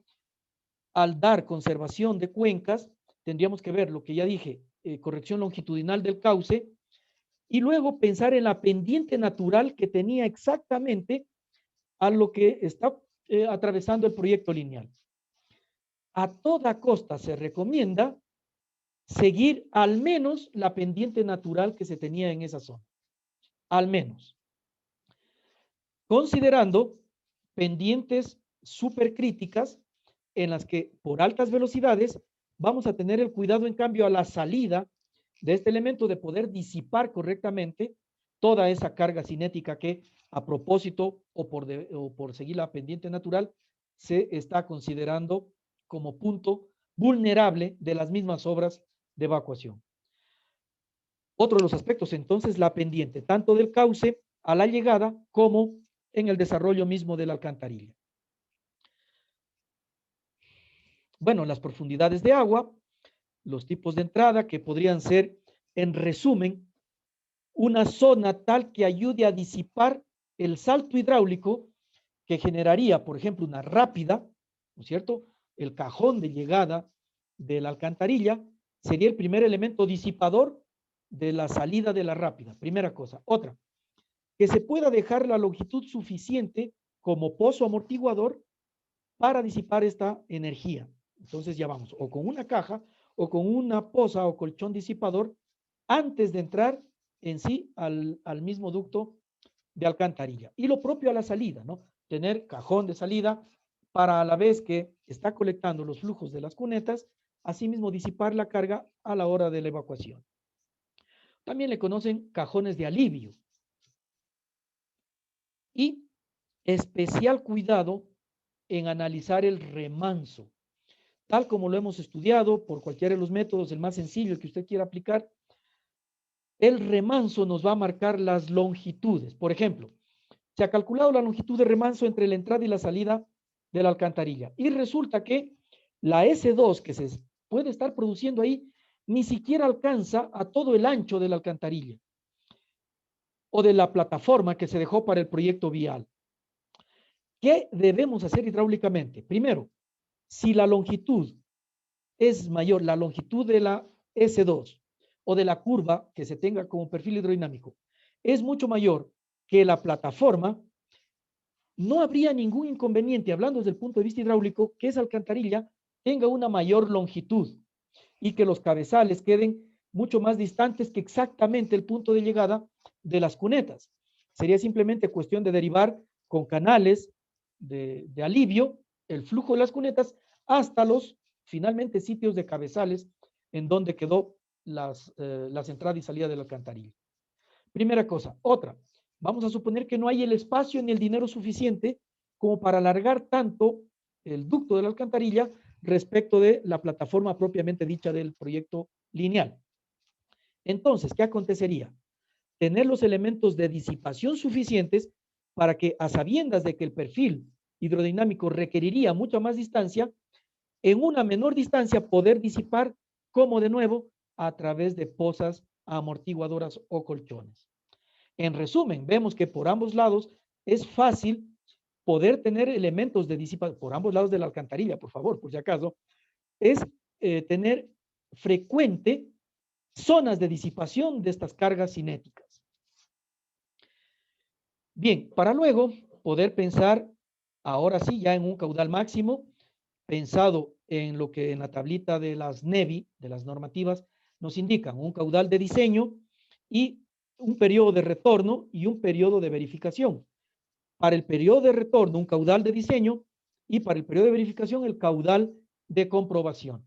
al dar conservación de cuencas, tendríamos que ver lo que ya dije, corrección longitudinal del cauce, y luego pensar en la pendiente natural que tenía exactamente a lo que está atravesando el proyecto lineal. A toda costa se recomienda seguir al menos la pendiente natural que se tenía en esa zona. Al menos. Considerando pendientes supercríticas en las que por altas velocidades vamos a tener el cuidado en cambio a la salida de este elemento de poder disipar correctamente toda esa carga cinética que a propósito o por seguir la pendiente natural se está considerando como punto vulnerable de las mismas obras de evacuación. Otro de los aspectos entonces la pendiente tanto del cauce a la llegada como en el desarrollo mismo de la alcantarilla. Bueno, las profundidades de agua, los tipos de entrada que podrían ser, en resumen, una zona tal que ayude a disipar el salto hidráulico que generaría, por ejemplo, una rápida, ¿no es cierto? El cajón de llegada de la alcantarilla sería el primer elemento disipador de la salida de la rápida, primera cosa. Otra, que se pueda dejar la longitud suficiente como pozo amortiguador para disipar esta energía. Entonces ya vamos, o con una caja, o con una poza o colchón disipador, antes de entrar en sí al mismo ducto de alcantarilla. Y lo propio a la salida, ¿no? Tener cajón de salida para a la vez que está colectando los flujos de las cunetas, asimismo disipar la carga a la hora de la evacuación. También le conocen cajones de alivio. Y especial cuidado en analizar el remanso, tal como lo hemos estudiado por cualquiera de los métodos, el más sencillo, el que usted quiera aplicar. El remanso nos va a marcar las longitudes. Por ejemplo, se ha calculado la longitud de remanso entre la entrada y la salida de la alcantarilla y resulta que la S2 que se puede estar produciendo ahí ni siquiera alcanza a todo el ancho de la alcantarilla o de la plataforma que se dejó para el proyecto vial. ¿Qué debemos hacer hidráulicamente? Primero, si la longitud es mayor, la longitud de la S2 o de la curva que se tenga como perfil hidrodinámico es mucho mayor que la plataforma, no habría ningún inconveniente, hablando desde el punto de vista hidráulico, que esa alcantarilla tenga una mayor longitud y que los cabezales queden mucho más distantes que exactamente el punto de llegada de las cunetas. Sería simplemente cuestión de derivar con canales de alivio el flujo de las cunetas hasta los finalmente sitios de cabezales en donde quedó las entradas y salidas de la alcantarilla. Primera cosa. Otra, vamos a suponer que no hay el espacio ni el dinero suficiente como para alargar tanto el ducto de la alcantarilla respecto de la plataforma propiamente dicha del proyecto lineal. Entonces, ¿qué acontecería? Tener los elementos de disipación suficientes para que, a sabiendas de que el perfil hidrodinámico requeriría mucha más distancia, en una menor distancia poder disipar, como de nuevo, a través de pozas amortiguadoras o colchones. En resumen, vemos que por ambos lados es fácil poder tener elementos de disipación, por ambos lados de la alcantarilla, por favor, por si acaso, es tener frecuente zonas de disipación de estas cargas cinéticas. Bien, para luego poder pensar, ahora sí, ya en un caudal máximo, pensado en lo que en la tablita de las NEVI, de las normativas, nos indican un caudal de diseño y un periodo de retorno y un periodo de verificación. Para el periodo de retorno, un caudal de diseño y para el periodo de verificación, el caudal de comprobación.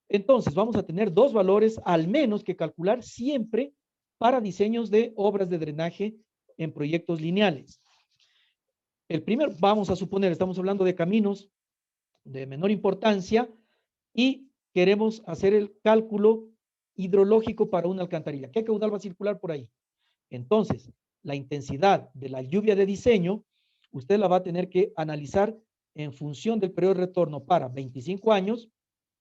Entonces, vamos a tener dos valores al menos que calcular siempre para diseños de obras de drenaje en proyectos lineales. El primer, vamos a suponer, estamos hablando de caminos de menor importancia y queremos hacer el cálculo hidrológico para una alcantarilla. ¿Qué caudal va a circular por ahí? Entonces, la intensidad de la lluvia de diseño, usted la va a tener que analizar en función del periodo de retorno para 25 años,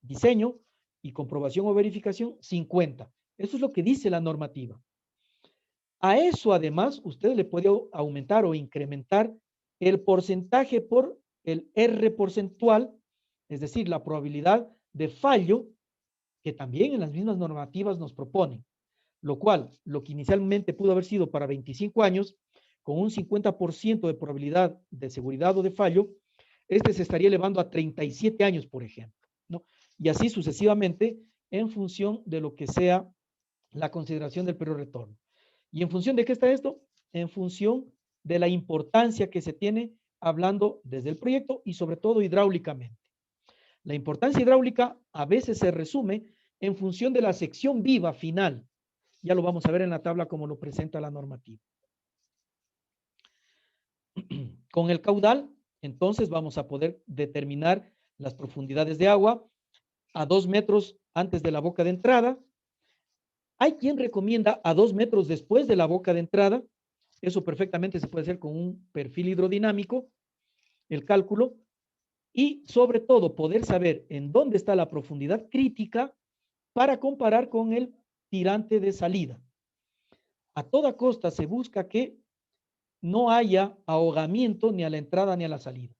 diseño, y comprobación o verificación, 50. Eso es lo que dice la normativa. A eso, además, usted le puede aumentar o incrementar el porcentaje por el R porcentual, es decir, la probabilidad de fallo que también en las mismas normativas nos proponen, lo cual, lo que inicialmente pudo haber sido para 25 años, con un 50% de probabilidad de seguridad o de fallo, este se estaría elevando a 37 años, por ejemplo, ¿no? Y así sucesivamente en función de lo que sea la consideración del periodo de retorno. ¿Y en función de qué está esto? En función de la importancia que se tiene hablando desde el proyecto y sobre todo hidráulicamente. La importancia hidráulica a veces se resume en función de la sección viva final. Ya lo vamos a ver en la tabla como lo presenta la normativa. Con el caudal, entonces vamos a poder determinar las profundidades de agua a 2 metros antes de la boca de entrada. Hay quien recomienda a 2 metros después de la boca de entrada. Eso perfectamente se puede hacer con un perfil hidrodinámico, el cálculo, y sobre todo poder saber en dónde está la profundidad crítica para comparar con el tirante de salida. A toda costa se busca que no haya ahogamiento ni a la entrada ni a la salida,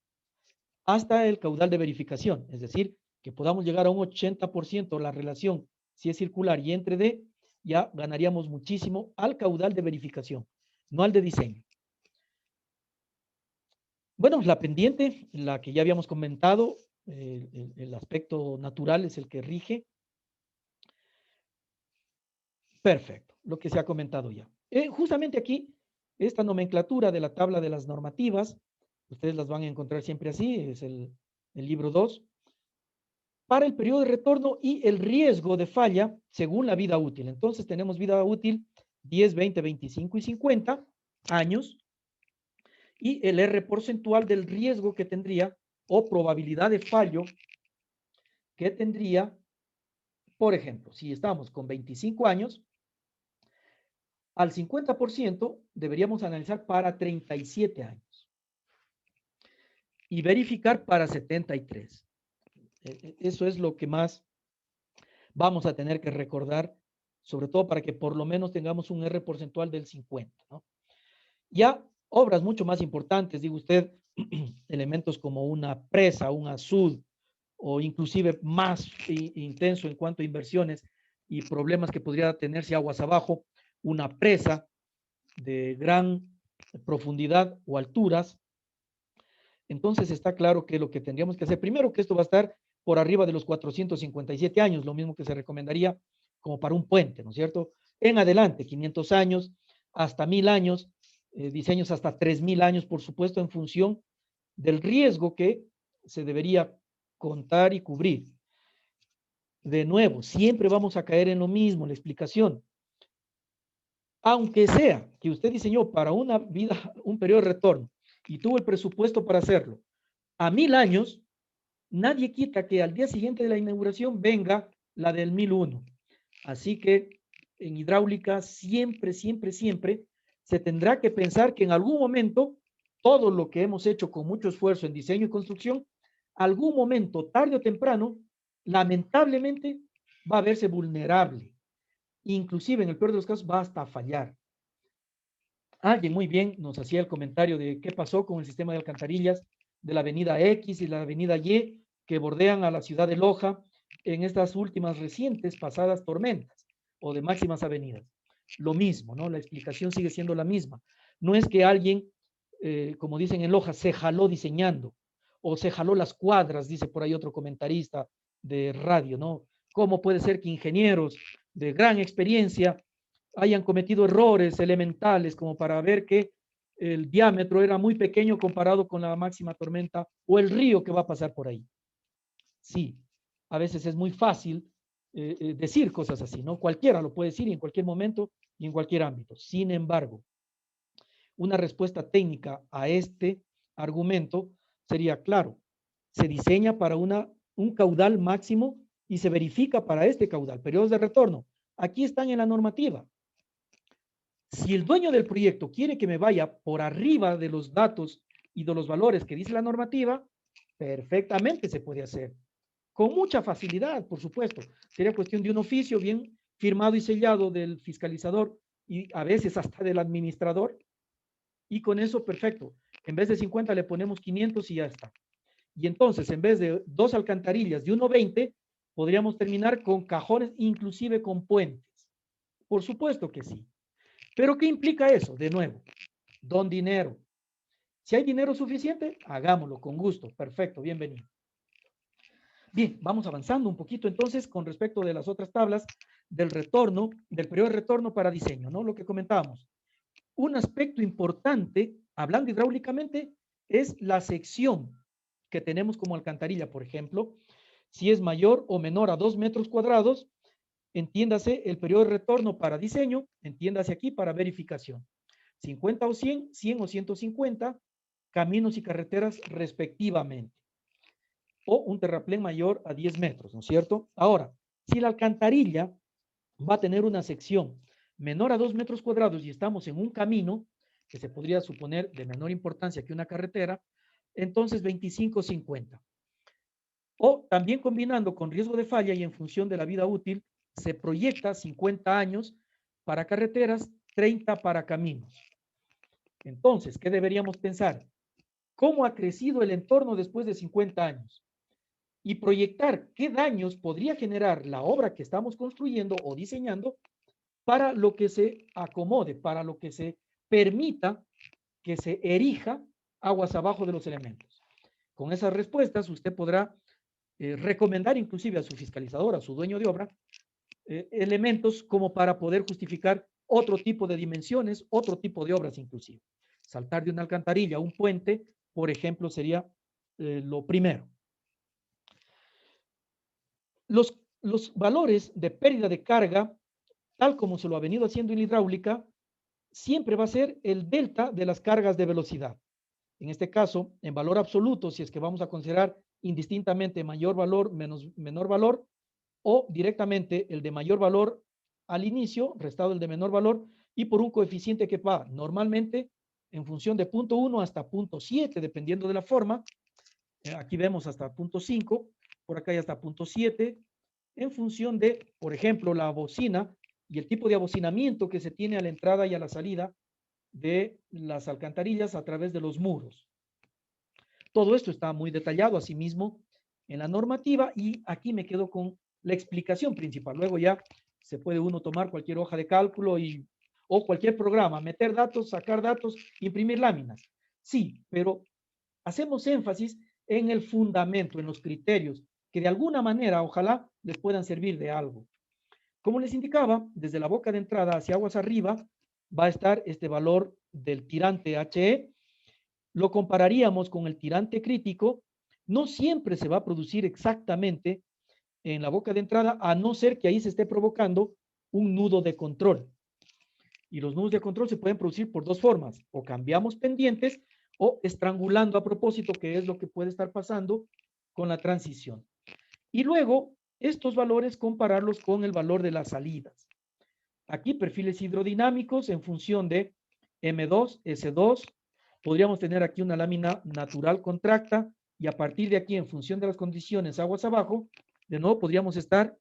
hasta el caudal de verificación, es decir, que podamos llegar a un 80% la relación, si es circular y entre D, ya ganaríamos muchísimo al caudal de verificación, no al de diseño. Bueno, la pendiente, la que ya habíamos comentado, el aspecto natural es el que rige. Perfecto, lo que se ha comentado ya. Justamente aquí, esta nomenclatura de la tabla de las normativas, ustedes las van a encontrar siempre así, es el libro 2, para el periodo de retorno y el riesgo de falla según la vida útil. Entonces tenemos vida útil 10, 20, 25 y 50 años y el R porcentual del riesgo que tendría o probabilidad de fallo que tendría, por ejemplo, si estamos con 25 años, al 50% deberíamos analizar para 37 años y verificar para 73. Eso es lo que más vamos a tener que recordar, sobre todo para que por lo menos tengamos un R porcentual del 50, ¿no? Ya obras mucho más importantes, digo usted, elementos como una presa, un azud, o inclusive más intenso en cuanto a inversiones y problemas que podría tenerse aguas abajo, una presa de gran profundidad o alturas. Entonces está claro que lo que tendríamos que hacer, primero que esto va a estar por arriba de los 457 años, lo mismo que se recomendaría como para un puente, ¿no es cierto? En adelante, 500 años, hasta 1000 años, diseños hasta 3000 años, por supuesto, en función del riesgo que se debería contar y cubrir. De nuevo, siempre vamos a caer en lo mismo, la explicación. Aunque sea que usted diseñó para una vida, un periodo de retorno y tuvo el presupuesto para hacerlo, a 1000 años, nadie quita que al día siguiente de la inauguración venga la del 1001. Así que en hidráulica siempre, siempre, siempre se tendrá que pensar que en algún momento todo lo que hemos hecho con mucho esfuerzo en diseño y construcción, algún momento, tarde o temprano, lamentablemente va a verse vulnerable. Inclusive en el peor de los casos va hasta fallar. Alguien muy bien nos hacía el comentario de qué pasó con el sistema de alcantarillas de la avenida X y la avenida Y que bordean a la ciudad de Loja en estas últimas recientes pasadas tormentas o de máximas avenidas. Lo mismo, ¿no? La explicación sigue siendo la misma. No es que alguien, como dicen en Loja, se jaló diseñando o se jaló las cuadras, dice por ahí otro comentarista de radio, ¿no? ¿Cómo puede ser que ingenieros de gran experiencia hayan cometido errores elementales como para ver que el diámetro era muy pequeño comparado con la máxima tormenta o el río que va a pasar por ahí? Sí, a veces es muy fácil decir cosas así, ¿no? Cualquiera lo puede decir y en cualquier momento y en cualquier ámbito. Sin embargo, una respuesta técnica a este argumento sería, claro, se diseña para un caudal máximo y se verifica para este caudal. Periodos de retorno, aquí están en la normativa. Si el dueño del proyecto quiere que me vaya por arriba de los datos y de los valores que dice la normativa, perfectamente se puede hacer. Con mucha facilidad, por supuesto. Sería cuestión de un oficio bien firmado y sellado del fiscalizador y a veces hasta del administrador. Y con eso, perfecto. En vez de 50 le ponemos 500 y ya está. Y entonces, en vez de 2 alcantarillas de 1,20, podríamos terminar con cajones, inclusive con puentes. Por supuesto que sí. ¿Pero qué implica eso? De nuevo, don dinero. Si hay dinero suficiente, hagámoslo con gusto. Perfecto, bienvenido. Bien, vamos avanzando un poquito entonces con respecto de las otras tablas del retorno, del periodo de retorno para diseño, ¿no? Lo que comentábamos. Un aspecto importante, hablando hidráulicamente, es la sección que tenemos como alcantarilla, por ejemplo. Si es mayor o menor a 2 metros cuadrados, entiéndase el periodo de retorno para diseño, entiéndase aquí para verificación. 50 o 100, 100 o 150, caminos y carreteras respectivamente. O un terraplén mayor a 10 metros, ¿no es cierto? Ahora, si la alcantarilla va a tener una sección menor a 2 metros cuadrados y estamos en un camino, que se podría suponer de menor importancia que una carretera, entonces 25-50. O también combinando con riesgo de falla y en función de la vida útil, se proyecta 50 años para carreteras, 30 para caminos. Entonces, ¿qué deberíamos pensar? ¿Cómo ha crecido el entorno después de 50 años? Y proyectar qué daños podría generar la obra que estamos construyendo o diseñando para lo que se acomode, para lo que se permita que se erija aguas abajo de los elementos. Con esas respuestas usted podrá recomendar inclusive a su fiscalizador, a su dueño de obra, elementos como para poder justificar otro tipo de dimensiones, otro tipo de obras inclusive. Saltar de una alcantarilla a un puente, por ejemplo, sería lo primero. Los valores de pérdida de carga, tal como se lo ha venido haciendo en hidráulica, siempre va a ser el delta de las cargas de velocidad. En este caso, en valor absoluto, si es que vamos a considerar indistintamente mayor valor, menor valor, o directamente el de mayor valor al inicio, restado el de menor valor, y por un coeficiente que va normalmente en función de 0.1 hasta 0.7, dependiendo de la forma. Aquí vemos hasta 0.5, por acá ya hasta 0.7, en función de, por ejemplo, la bocina y el tipo de abocinamiento que se tiene a la entrada y a la salida de las alcantarillas a través de los muros. Todo esto está muy detallado asimismo en la normativa y aquí me quedo con la explicación principal. Luego ya se puede uno tomar cualquier hoja de cálculo o cualquier programa, meter datos, sacar datos, imprimir láminas. Sí, pero hacemos énfasis en el fundamento, en los criterios, que de alguna manera ojalá les puedan servir de algo. Como les indicaba, desde la boca de entrada hacia aguas arriba va a estar este valor del tirante HE. Lo compararíamos con el tirante crítico no siempre se va a producir exactamente en la boca de entrada, a no ser que ahí se esté provocando un nudo de control. Y los nudos de control se pueden producir por dos formas: o cambiamos pendientes o estrangulando a propósito, que es lo que puede estar pasando con la transición. Y luego, estos valores compararlos con el valor de las salidas. Aquí perfiles hidrodinámicos en función de M2, S2. Podríamos tener aquí una lámina natural contracta y a partir de aquí, en función de las condiciones aguas abajo, de nuevo podríamos estar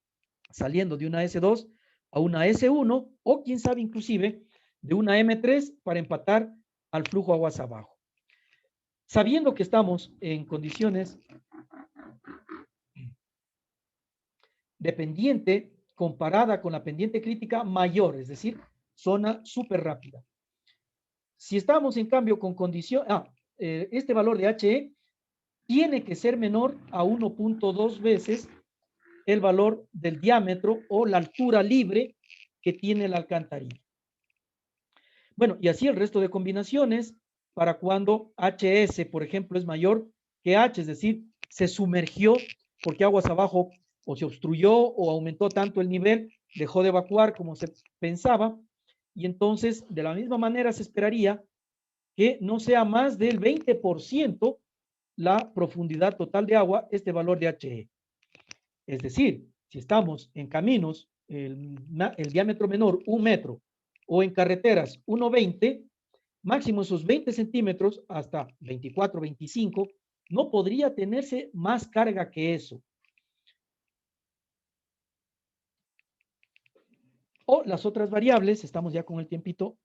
saliendo de una S2 a una S1 o quién sabe inclusive de una M3 para empatar al flujo aguas abajo. Sabiendo que estamos en condiciones de pendiente comparada con la pendiente crítica mayor, es decir, zona súper rápida. Si estamos en cambio con condición, este valor de HE tiene que ser menor a 1.2 veces el valor del diámetro o la altura libre que tiene la alcantarilla. Bueno, y así el resto de combinaciones para cuando HS, por ejemplo, es mayor que H, es decir, se sumergió porque aguas abajo o se obstruyó o aumentó tanto el nivel, dejó de evacuar como se pensaba, y entonces de la misma manera se esperaría que no sea más del 20% la profundidad total de agua, este valor de HE. Es decir, si estamos en caminos, el diámetro menor, 1 metro, o en carreteras, 1,20, máximo esos 20 centímetros hasta 24, 25, no podría tenerse más carga que eso. O las otras variables, estamos ya con el tiempito,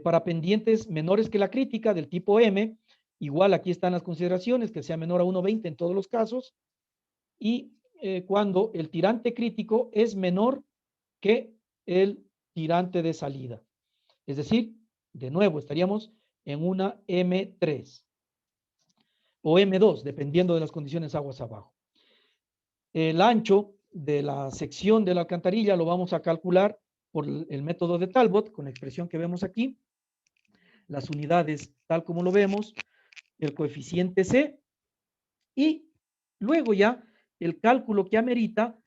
para pendientes menores que la crítica del tipo M, igual aquí están las consideraciones, que sea menor a 1,20 en todos los casos, y cuando el tirante crítico es menor que el tirante de salida. Es decir, de nuevo estaríamos en una M3 o M2, dependiendo de las condiciones aguas abajo. El ancho de la sección de la alcantarilla lo vamos a calcular por el método de Talbot, con la expresión que vemos aquí, las unidades tal como lo vemos, el coeficiente C, y luego ya el cálculo que amerita,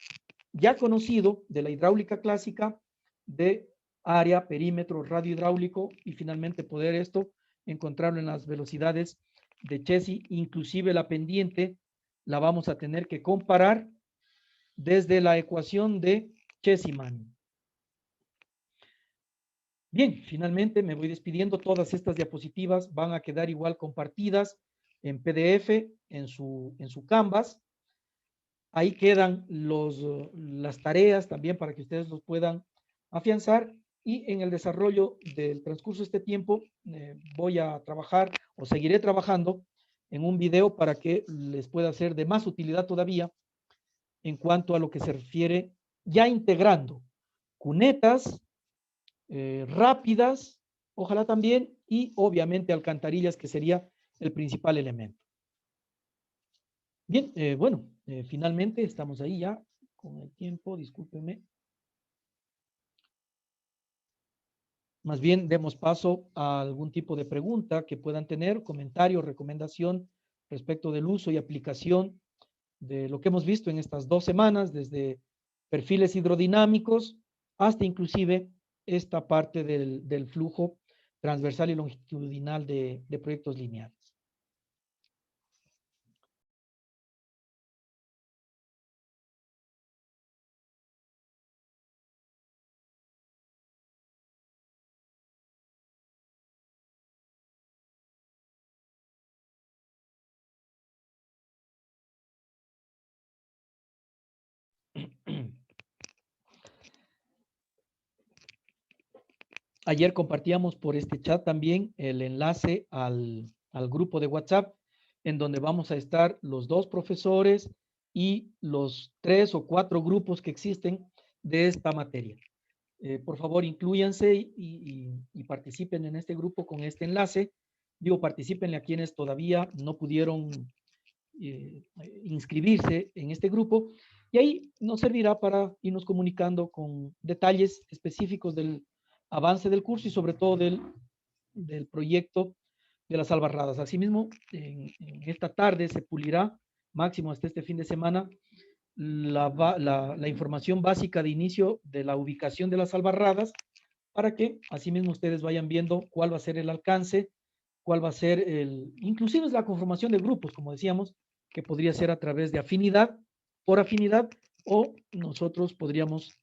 ya conocido de la hidráulica clásica, de área, perímetro, radio hidráulico, y finalmente poder esto encontrarlo en las velocidades de Chessy, inclusive la pendiente la vamos a tener que comparar desde la ecuación de Chessy-Manning. Bien, finalmente me voy despidiendo. Todas estas diapositivas van a quedar igual compartidas en PDF en su Canvas. Ahí quedan las tareas también para que ustedes los puedan afianzar, y en el desarrollo del transcurso de este tiempo voy a trabajar o seguiré trabajando en un video para que les pueda ser de más utilidad todavía en cuanto a lo que se refiere ya integrando cunetas rápidas, ojalá también, y obviamente alcantarillas, que sería el principal elemento. Bien, bueno, finalmente estamos ahí ya con el tiempo, discúlpenme. Más bien demos paso a algún tipo de pregunta que puedan tener, comentario, recomendación respecto del uso y aplicación de lo que hemos visto en estas 2 semanas, desde perfiles hidrodinámicos hasta inclusive esta parte del flujo transversal y longitudinal de proyectos lineales. Ayer compartíamos por este chat también el enlace al grupo de WhatsApp, en donde vamos a estar los 2 profesores y los 3 o 4 grupos que existen de esta materia. Por favor, inclúyanse y participen en este grupo con este enlace. Digo, participen a quienes todavía no pudieron inscribirse en este grupo, y ahí nos servirá para irnos comunicando con detalles específicos del avance del curso y sobre todo del proyecto de las albarradas. Asimismo, en esta tarde se pulirá, máximo hasta este fin de semana, la información básica de inicio de la ubicación de las albarradas, para que asimismo ustedes vayan viendo cuál va a ser el alcance, cuál va a ser inclusive es la conformación de grupos, como decíamos, que podría ser a través de afinidad, por afinidad, o nosotros podríamos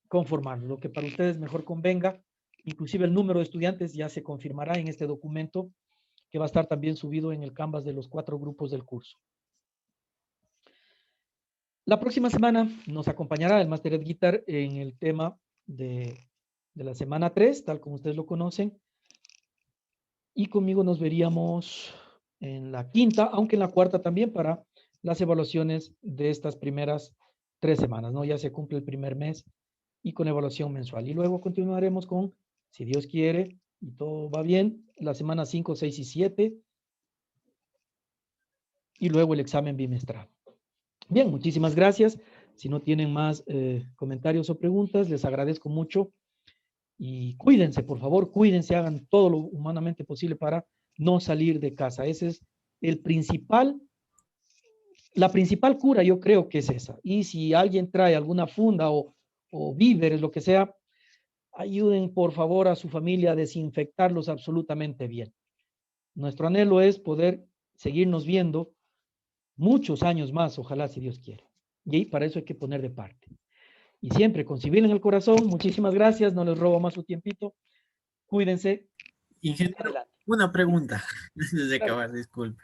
conformarlo, lo que para ustedes mejor convenga. Inclusive el número de estudiantes ya se confirmará en este documento, que va a estar también subido en el Canvas de los 4 grupos del curso. La próxima semana nos acompañará el Master Ed Guitar en el tema de la semana 3, tal como ustedes lo conocen. Y conmigo nos veríamos en la quinta, aunque en la cuarta también, para las evaluaciones de estas primeras 3 semanas, ¿no? Ya se cumple el primer mes y con evaluación mensual. Y luego continuaremos con, si Dios quiere y todo va bien, la semana 5, 6 y 7. Y luego el examen bimestral. Bien, muchísimas gracias. Si no tienen más comentarios o preguntas, les agradezco mucho. Y cuídense, por favor, cuídense, hagan todo lo humanamente posible para no salir de casa. Ese es la principal cura, yo creo que es esa. Y si alguien trae alguna funda o víveres, lo que sea, ayuden por favor a su familia a desinfectarlos absolutamente bien. Nuestro anhelo es poder seguirnos viendo muchos años más, ojalá si Dios quiere. Y para eso hay que poner de parte. Y siempre con civil en el corazón, muchísimas gracias, no les robo más su tiempito. Cuídense. Ingeniero, Adelante. una ¿Sí? pregunta antes de Claro. acabar, disculpe.